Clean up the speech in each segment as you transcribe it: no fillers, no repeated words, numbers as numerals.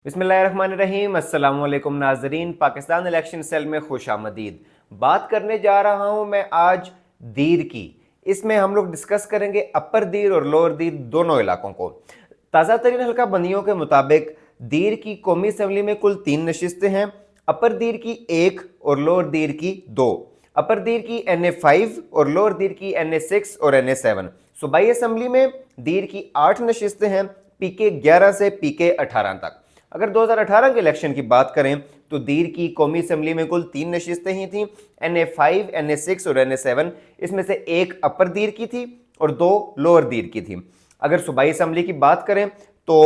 बिस्मिल्लाहिर्रहमानिर्रहीम। अस्सलाम वालेकुम नाजरीन, पाकिस्तान इलेक्शन सेल में खुश आमदीद। बात करने जा रहा हूं मैं आज दीर की। इसमें हम लोग डिस्कस करेंगे अपर दीर और लोअर दीर दोनों इलाकों को। ताज़ा तरीन हल्का बंदियों के मुताबिक दीर की कौमी असम्बली में कुल 3 नशिस्तें हैं, अपर दीर की 1 और लोअर दीर की 2। अपर दीर की NA5 और लोअर दीर की NA6 और NA7। सूबाई असम्बली में दीर की 8 नशिस्तें हैं, PK 11 से PK 18 तक। अगर 2018 के इलेक्शन की बात करें तो दीर की कौमी असम्बली में कुल 3 नशिस्तें ही थीं, NA5, NA6 और NA7। इसमें से 1 अपर दीर की थी और 2 लोअर दीर की थी। अगर सूबाई असम्बली की बात करें तो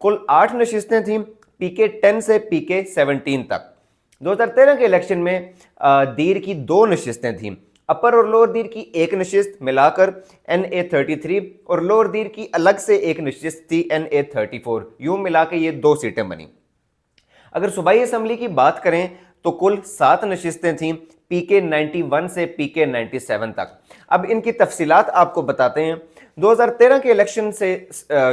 कुल 8 नशिस्तें थीं, PK 10 से PK 17 तक। 2013 के इलेक्शन में दीर की 2 नशिस्तें थीं, अपर और लोअर दीर की 1 नशिस्त मिलाकर NA33 और लोअर दीर की अलग से 1 नशिस्त थी NA34। यूं मिला के ये 2 सीटें बनी। अगर सूबाई असम्बली की बात करें तो कुल 7 नशिस्तें थीं, PK 91 से PK 97 तक। अब इनकी तफसीलात आपको बताते हैं। 2013 के इलेक्शन से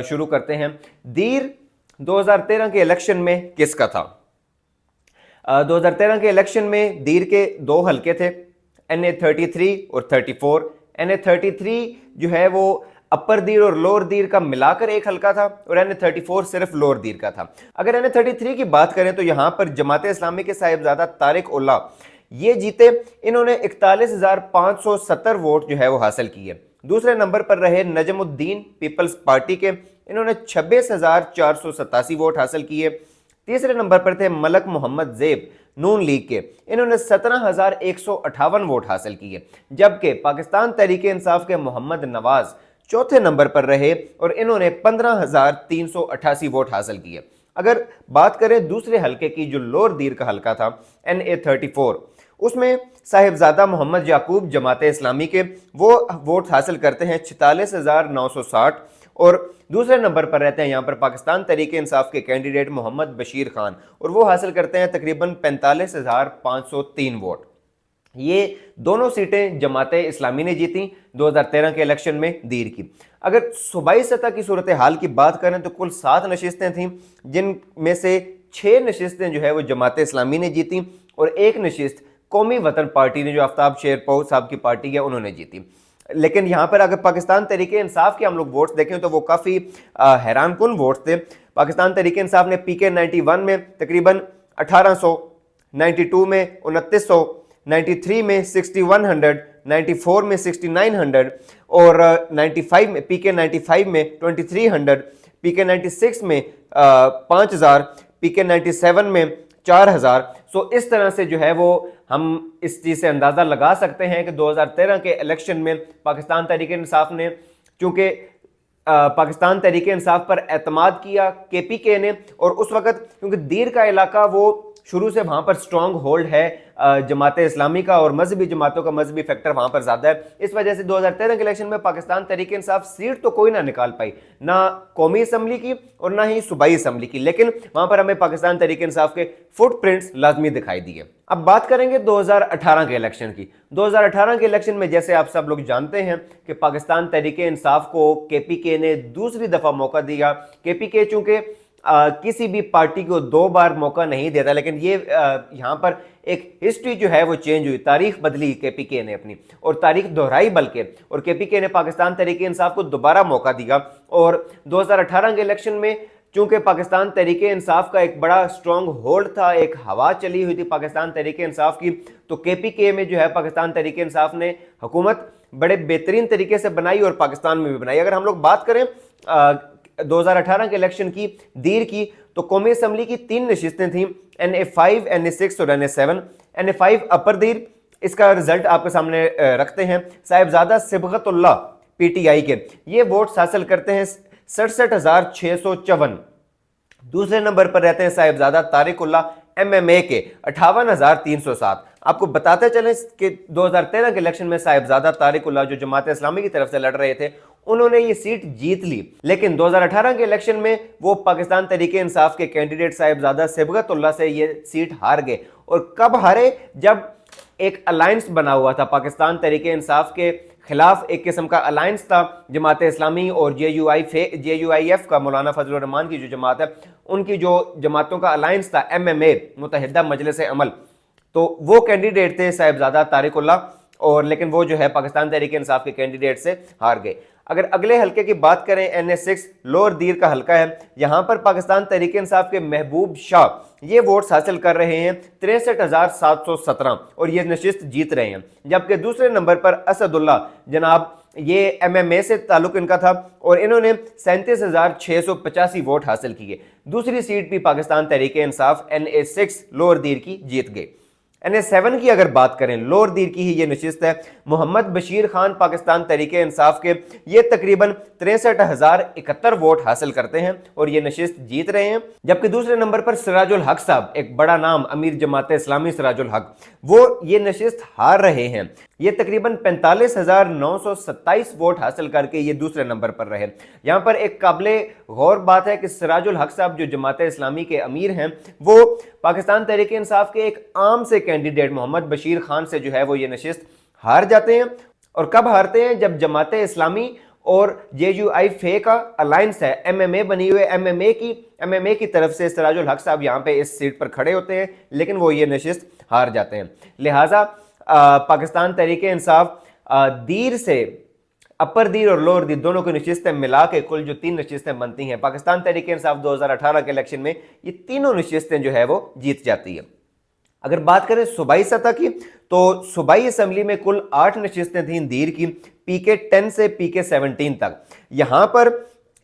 शुरू करते हैं। दीर 2013 के इलेक्शन में किसका था? 2013 के इलेक्शन में दीर के 2 हलके थे, NA33 और 34। NA33 जो है वो अपर दीर और लोअर दीर का मिलाकर 1 हलका था और NA34 सिर्फ लोअर दीर का था। अगर NA33 की बात करें तो यहां पर जमाते इस्लामी के साहिबजादा तारिक उल्ला ये जीते। इन्होंने 41,570 वोट जो है वो हासिल किए। दूसरे नंबर पर रहे नजमुद्दीन पीपल्स पार्टी के, इन्होंने 26,487 वोट हासिल किए। तीसरे नंबर पर थे मलक मोहम्मद ज़ेब नून लीग के, इन्होंने 17,158 वोट हासिल किए। जबकि पाकिस्तान तहरीक इंसाफ के मोहम्मद नवाज चौथे नंबर पर रहे और इन्होंने 15,388 वोट हासिल किए। अगर बात करें दूसरे हलके की जो लोअर दीर का हलका था NA34, उसमें साहिबजादा मोहम्मद याकूब जमाते इस्लामी के वो वोट हासिल करते हैं 46,960 और दूसरे नंबर पर रहते हैं यहाँ पर पाकिस्तान तहरीक इंसाफ के कैंडिडेट मोहम्मद बशीर खान और वो हासिल करते हैं तकरीबन 45,503 वोट। ये दोनों सीटें जमाते इस्लामी ने जीती 2013 के इलेक्शन में दीर की। अगर सूबाई सतह की सूरत हाल की बात करें तो कुल 7 नशिस्तें थीं, जिनमें से 6 नशिस्तें जो है वो जमाते इस्लामी ने जीती और 1 नशिस्त कौमी वतन पार्टी ने जो आफ्ताब शेरपौ साहब की पार्टी है उन्होंने जीती। लेकिन यहाँ पर अगर पाकिस्तान तहरीक इंसाफ के हम लोग वोट्स देखें तो वो काफ़ी हैरान कुन वोट्स थे। पाकिस्तान तहरीक इंसाफ ने PK 91 में तकरीबन 1800, 92 में 2900, 93 में 6100, 94 में 6900 और 95 में PK 95 में 2300, PK 96 में 5000, PK 97 में 4000। सो इस तरह से जो है वो हम इस चीज़ से अंदाज़ा लगा सकते हैं कि 2013 के इलेक्शन में पाकिस्तान तहरीक इंसाफ ने, चूँकि पाकिस्तान तहरीक इंसाफ पर एतमाद किया KPK ने, और उस वक़्त क्योंकि दीर का इलाका वो शुरू से वहाँ पर स्ट्रॉन्ग होल्ड है जमात इस्लामी का और मजहबी जमातों का मजहबी फैक्टर वहाँ पर ज़्यादा है। इस वजह से 2013 के इलेक्शन में पाकिस्तान तहरीक इंसाफ सीट तो कोई ना निकाल पाई, ना कौमी असम्बली की और ना ही सूबाई असम्बली की, लेकिन वहाँ पर हमें पाकिस्तान तहरीक इंसाफ के फुटप्रिंट्स लाजमी दिखाई दिए। अब बात करेंगे 2018 के इलेक्शन की। 2018 के इलेक्शन में जैसे आप सब लोग जानते हैं कि पाकिस्तान तहरीक इंसाफ को KPK ने दूसरी दफ़ा मौका दिया। KPK चूँकि किसी भी पार्टी को 2 बार मौका नहीं देता, लेकिन ये यहाँ पर एक हिस्ट्री जो है वो चेंज हुई, तारीख बदली KPK ने अपनी और तारीख दोहराई बल्कि, और KPK ने पाकिस्तान तहरीक इंसाफ को दोबारा मौका दिया। और 2018 के इलेक्शन में चूंकि पाकिस्तान तहरीक इंसाफ का एक बड़ा स्ट्रॉन्ग होल्ड था, एक हवा चली हुई थी पाकिस्तान तहरीक इंसाफ की, तो KPK में जो है पाकिस्तान तहरीक इंसाफ ने हुकूमत बड़े बेहतरीन तरीके से बनाई और पाकिस्तान में भी बनाई। अगर हम लोग बात करें 2018 के इलेक्शन की दीर की, तो कौमी असम्बली की 3 नशिस्तें थीं, NA5, NA6 और NA7। NA5 अपर दीर, इसका रिजल्ट आपके सामने रखते हैं। साहिबजादा सिबगतुल्लाह PTI के ये वोट्स हासिल करते हैं 67,654। दूसरे नंबर पर रहते हैं साहिबजादा तारिक उल्ला MMA के 58,307। आपको बताते चलें कि 2013 के इलेक्शन में साहिबजादा तारिक उल्ला जो जमात इस्लामी की तरफ से लड़ रहे थे उन्होंने ये सीट जीत ली, लेकिन 2018 के इलेक्शन में वो पाकिस्तान तहरीक इंसाफ के कैंडिडेट साहिबजादा सिबगतुल्लाह से ये सीट हार गए। और कब हारे? जब एक अलायंस बना हुआ था पाकिस्तान तहरीक इंसाफ के खिलाफ एक किस्म का अलायंस था जमात इस्लामी और JUIF का, मौलाना फजलुर रहमान की जो जमात है उनकी जो जमातों का अलायंस था MMA, मुत्तहिदा मजलिस अमल, तो वो कैंडिडेट थे साहिबजादा तारिकुल्लाह, और लेकिन वो जो है पाकिस्तान तहरीक इंसाफ के कैंडिडेट से हार गए। अगर अगले हलके की बात करें, NA6 लोअर दीर का हलका है, यहां पर पाकिस्तान तहरीक इंसाफ के महबूब शाह ये वोट्स हासिल कर रहे हैं 63,717 और ये नशिस्त जीत रहे हैं। जबकि दूसरे नंबर पर असदुल्ला जनाब, ये MMA से ताल्लुक इनका था और इन्होंने 37,685 वोट हासिल किए। दूसरी सीट भी पाकिस्तान तहरीक इंसाफ NA6 लोअर दीर की जीत गए। NA7 की अगर बात करें, लोअर दीर की ही ये नशिस्त है, मोहम्मद बशीर खान पाकिस्तान तहरीक इंसाफ के, ये तकरीबन 63,071 वोट हासिल करते हैं और ये नशिस्त जीत रहे हैं। जबकि दूसरे नंबर पर सिराजुल हक साहब, एक बड़ा नाम, अमीर जमात इस्लामी सिराजुल हक, वो ये नशिस्त हार रहे हैं। ये तकरीबन 45,927 वोट हासिल करके ये दूसरे नंबर पर रहे। यहाँ पर एक काबिले गौर बात है कि सिराजुल हक साहब जो जमात इस्लामी के अमीर हैं, वो पाकिस्तान तहरीक इंसाफ के एक आम से कैंडिडेट मोहम्मद बशीर खान से जो है वो ये नशिस्त हार जाते हैं। और कब हारते हैं? जब जमात इस्लामी और JUIF का अलायंस है, MMA बनी हुई है, MMA की तरफ से सिराजुल हक साहब यहाँ पे इस सीट पर खड़े होते हैं, लेकिन वो ये नशिस्त हार जाते हैं। लिहाजा पाकिस्तान तहरीक इंसाफ दीर से, अपर दीर और लोअर दीर दोनों की नशिस्तें मिला के कुल जो 3 नशिस्तें बनती हैं, पाकिस्तान तहरीक इंसाफ 2018 के इलेक्शन में ये तीनों नशिस्तें जो है वो जीत जाती है। अगर बात करें सूबाई सतह की, तो सूबाई असम्बली में कुल 8 नशिस्तें थीं दीर की, PK 10 से PK 17 तक। यहां पर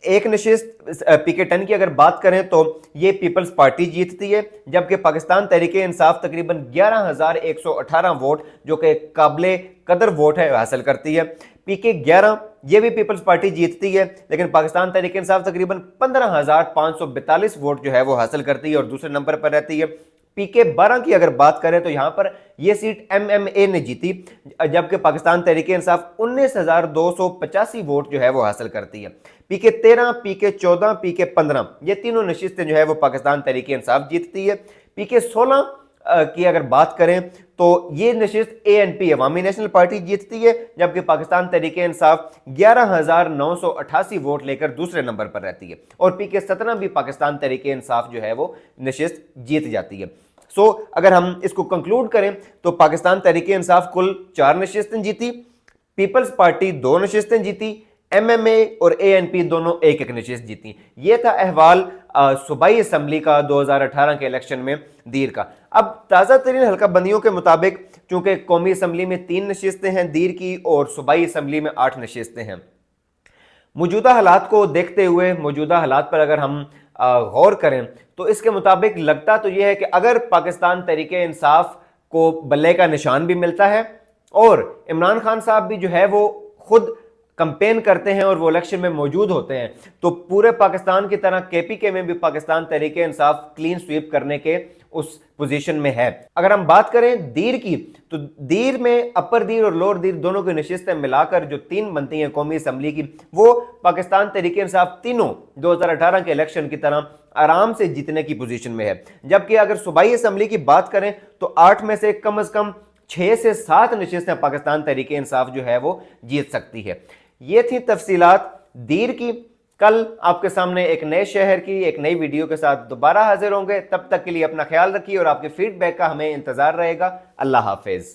एक नशिस्त PK 10 की अगर बात करें तो ये पीपल्स पार्टी जीतती है, जबकि पाकिस्तान तहरीक इंसाफ तकरीबन 11,118 वोट, जो कि काबिले कदर वोट है, हासिल करती है। PK 11 ये भी पीपल्स पार्टी जीतती है, लेकिन पाकिस्तान तहरीक इंसाफ तकरीबन 15,542 वोट जो है वो हासिल करती है और दूसरे नंबर पर रहती है। PK 12 की अगर बात करें तो यहां पर यह सीट MMA ने जीती, जबकि पाकिस्तान तहरीक इंसाफ 19,285 वोट जो है वो हासिल करती है। PK 13, PK 14, PK 15 ये तीनों नशिस्तें जो है वो पाकिस्तान तहरीक इंसाफ जीतती है। PK 16 की अगर बात करें तो ये नशिस्त ANP अवामी नेशनल पार्टी जीतती है, जबकि पाकिस्तान तहरीक इंसाफ 11,988 वोट लेकर दूसरे नंबर पर रहती है। और PK 17 भी पाकिस्तान तहरीक इंसाफ जो है वो नशिस्त जीत जाती है। अगर हम इसको कंक्लूड करें तो पाकिस्तान तहरीक इंसाफ कुल 4 नशिस्तें जीती, पीपल्स पार्टी 2 नशिस्तें जीती, MMA और ANP दोनों एक एक नशिस्त जीती। ये था अहवाल सूबाई असम्बली का 2018 के इलेक्शन में दीर का। अब ताज़ा तरीन हल्का बंदियों के मुताबिक, चूंकि कौमी असम्बली में 3 नशिस्तें हैं दीर की और सूबाई असम्बली में 8 नशिस्तें हैं, मौजूदा हालात को देखते हुए, मौजूदा हालात पर अगर हम गौर करें तो इसके मुताबिक लगता तो यह है कि अगर पाकिस्तान तहरीक इंसाफ को बल्ले का निशान भी मिलता है और इमरान खान साहब भी जो है वो खुद कंपेन करते हैं और वो इलेक्शन में मौजूद होते हैं, तो पूरे पाकिस्तान की तरह KPK में भी पाकिस्तान तहरीक इंसाफ क्लीन स्वीप करने के उस पोजीशन में है। अगर हम बात करें दीर की, तो दीर में अपर दीर और लोअर दीर दोनों की नशिस्तें मिलाकर जो 3 बनती हैं कौमी असम्बली की, वो पाकिस्तान तहरीक इंसाफ तीनों 2018 के इलेक्शन की तरह आराम से जीतने की पोजीशन में है। जबकि अगर सूबाई असम्बली की बात करें तो 8 में से कम 6 से 7 नशिस्तें पाकिस्तान तहरीक इंसाफ जो है वो जीत सकती है। ये थी तफसीलात दीर की। कल आपके सामने एक नए शहर की एक नई वीडियो के साथ दोबारा हाजिर होंगे। तब तक के लिए अपना ख्याल रखिए और आपके फीडबैक का हमें इंतजार रहेगा। अल्लाह हाफिज।